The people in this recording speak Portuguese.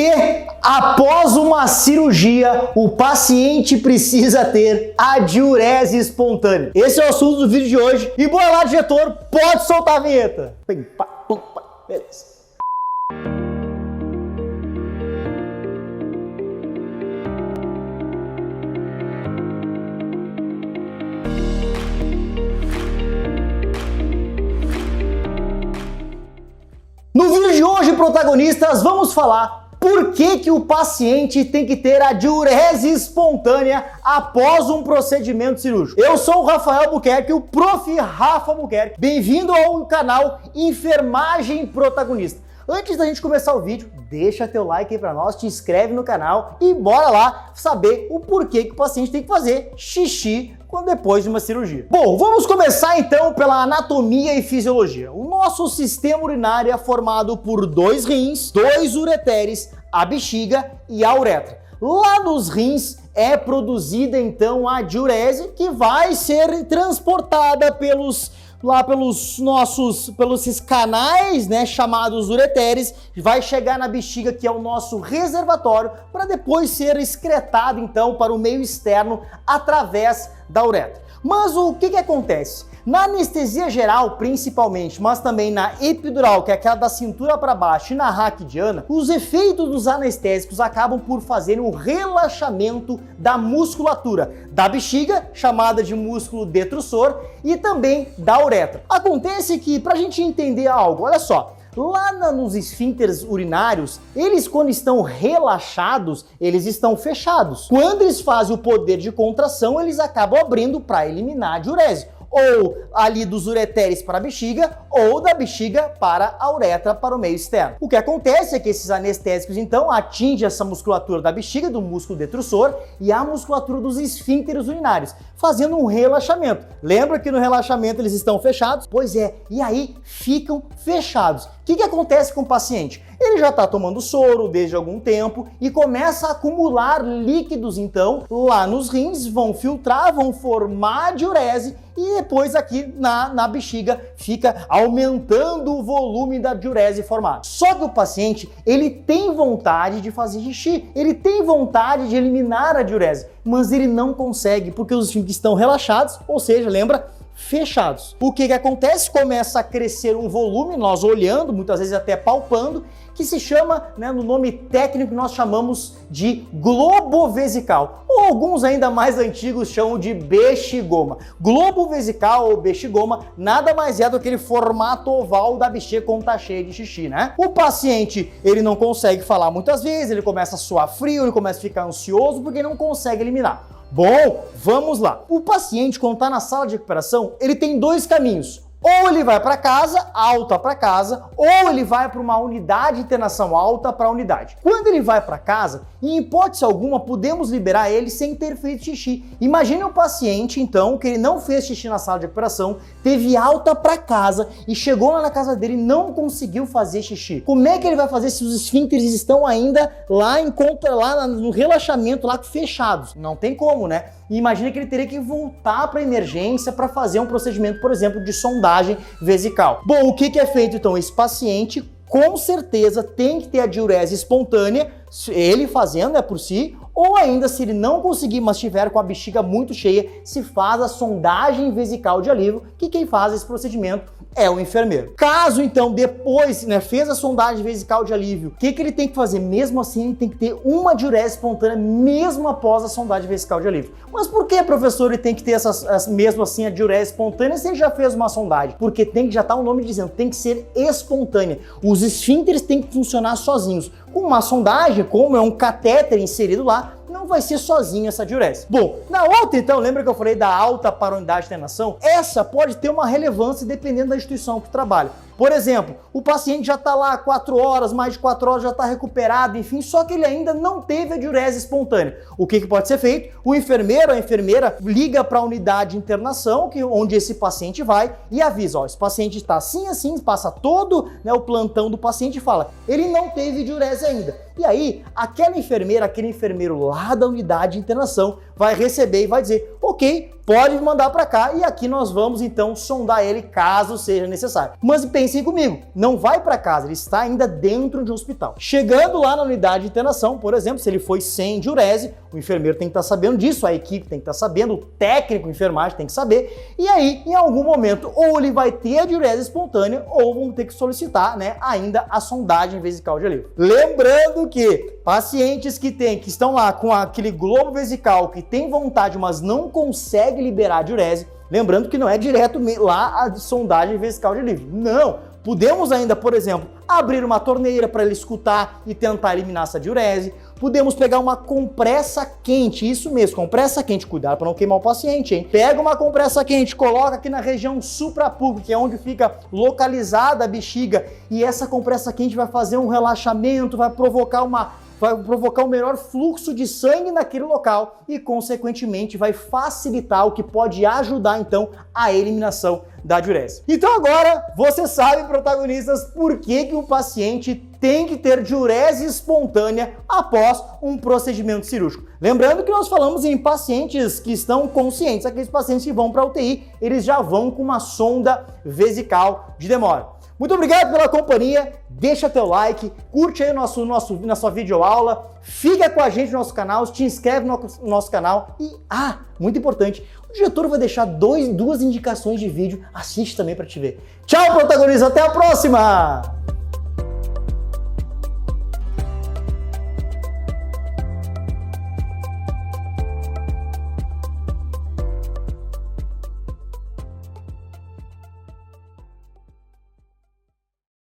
que, após uma cirurgia, o paciente precisa ter a diurese espontânea? Esse é o assunto do vídeo de hoje. E bora lá, diretor, pode soltar a vinheta. Beleza. No vídeo de hoje, protagonistas, vamos falar por que o paciente tem que ter a diurese espontânea após um procedimento cirúrgico. Eu sou o Rafael Buquerque, o Prof. Rafa Buquerque. Bem-vindo ao canal Enfermagem Protagonista. Antes da gente começar o vídeo, deixa teu like aí pra nós, te inscreve no canal e bora lá saber o porquê que o paciente tem que fazer xixi depois de uma cirurgia. Bom, vamos começar então pela anatomia e fisiologia. O nosso sistema urinário é formado por dois rins, dois ureteres, a bexiga e a uretra. Lá nos rins é produzida então a diurese, que vai ser transportada pelos esses canais, né, chamados ureteres, vai chegar na bexiga, que é o nosso reservatório, para depois ser excretado então para o meio externo através da uretra. Mas o que acontece? Na anestesia geral, principalmente, mas também na epidural, que é aquela da cintura para baixo, e na raquidiana, os efeitos dos anestésicos acabam por fazer um relaxamento da musculatura da bexiga, chamada de músculo detrusor, e também da uretra. Acontece que, para a gente entender algo, olha só, lá nos esfíncteres urinários, eles quando estão relaxados, eles estão fechados. Quando eles fazem o poder de contração, eles acabam abrindo para eliminar a diurese. Ou ali dos ureteres para a bexiga, ou da bexiga para a uretra, para o meio externo. O que acontece é que esses anestésicos, então, atingem essa musculatura da bexiga, do músculo detrusor, e a musculatura dos esfíncteres urinários, fazendo um relaxamento. Lembra que no relaxamento eles estão fechados? Pois é, e aí ficam fechados. O que acontece com o paciente? Ele já está tomando soro desde algum tempo e começa a acumular líquidos, então, lá nos rins, vão filtrar, vão formar diurese e depois aqui na bexiga fica aumentando o volume da diurese formada. Só que o paciente, ele tem vontade de fazer xixi, ele tem vontade de eliminar a diurese, mas ele não consegue porque os esfíncteres estão relaxados, ou seja, lembra? Fechados. O que acontece? Começa a crescer um volume, nós olhando, muitas vezes até palpando, que se chama, né, no nome técnico nós chamamos de globo vesical, ou alguns ainda mais antigos chamam de bexigoma. Globo vesical ou bexigoma nada mais é do que aquele formato oval da bexiga quando tá cheio de xixi, né? O paciente, ele não consegue falar muitas vezes, ele começa a suar frio, ele começa a ficar ansioso porque não consegue eliminar. Bom, vamos lá. O paciente, quando está na sala de recuperação, ele tem dois caminhos. Ou ele vai para casa, alta para casa, ou ele vai para uma unidade de internação alta para unidade. Quando ele vai para casa, em hipótese alguma, podemos liberar ele sem ter feito xixi. Imagine o paciente, então, que ele não fez xixi na sala de recuperação, teve alta para casa e chegou lá na casa dele e não conseguiu fazer xixi. Como é que ele vai fazer se os esfíncteres estão ainda lá no relaxamento, lá fechados? Não tem como, né? E imagina que ele teria que voltar para a emergência para fazer um procedimento, por exemplo, de sondagem vesical. Bom, o que é feito então? Esse paciente com certeza tem que ter a diurese espontânea, ele fazendo por si, ou ainda se ele não conseguir, mas estiver com a bexiga muito cheia, se faz a sondagem vesical de alívio, que quem faz esse procedimento é o enfermeiro. Caso então depois, né, fez a sondagem vesical de alívio, o que ele tem que fazer? Mesmo assim, ele tem que ter uma diurese espontânea mesmo após a sondagem vesical de alívio. Mas por que, professor, ele tem que ter mesmo assim a diurese espontânea se ele já fez uma sondagem? Porque tem que, já tá o nome dizendo, tem que ser espontânea. Os esfíncteres têm que funcionar sozinhos. Com uma sondagem, como é um catéter inserido lá, não vai ser sozinho essa diurese. Bom, na outra então, lembra que eu falei da alta para a unidade de internação? Essa pode ter uma relevância dependendo da instituição que trabalha. Por exemplo, o paciente já está lá 4 horas, mais de 4 horas, já está recuperado, enfim, só que ele ainda não teve a diurese espontânea. O que pode ser feito? O enfermeiro, a enfermeira liga para a unidade de internação, onde esse paciente vai, e avisa, ó, esse paciente está assim, passa todo, né, o plantão do paciente e fala, ele não teve diurese ainda. E aí, aquela enfermeira, aquele enfermeiro lá da unidade de internação vai receber e vai dizer, ok, pode me mandar para cá e aqui nós vamos então sondar ele caso seja necessário. Mas pensem comigo, não vai para casa, ele está ainda dentro de um hospital. Chegando lá na unidade de internação, por exemplo, se ele foi sem diurese, o enfermeiro tem que estar sabendo disso, a equipe tem que estar sabendo, o técnico de enfermagem tem que saber, e aí, em algum momento, ou ele vai ter a diurese espontânea, ou vão ter que solicitar, né, ainda a sondagem vesical de alívio. Lembrando que pacientes que estão lá com aquele globo vesical, que tem vontade, mas não consegue liberar a diurese, lembrando que não é direto lá a sondagem vesical de alívio. Não! Podemos ainda, por exemplo, abrir uma torneira para ele escutar e tentar eliminar essa diurese. Podemos pegar uma compressa quente, isso mesmo, compressa quente, cuidado para não queimar o paciente, hein? Pega uma compressa quente, coloca aqui na região suprapúbica, que é onde fica localizada a bexiga, e essa compressa quente vai fazer um relaxamento, vai provocar um melhor fluxo de sangue naquele local e, consequentemente, vai facilitar, o que pode ajudar, então, a eliminação da diurese. Então agora, você sabe, protagonistas, por que um paciente tem que ter diurese espontânea após um procedimento cirúrgico. Lembrando que nós falamos em pacientes que estão conscientes, aqueles pacientes que vão para a UTI, eles já vão com uma sonda vesical de demora. Muito obrigado pela companhia, deixa teu like, curte aí na sua videoaula, fica com a gente no nosso canal, te inscreve no nosso canal e, muito importante, o diretor vai deixar duas indicações de vídeo, assiste também para te ver. Tchau, protagonista, até a próxima!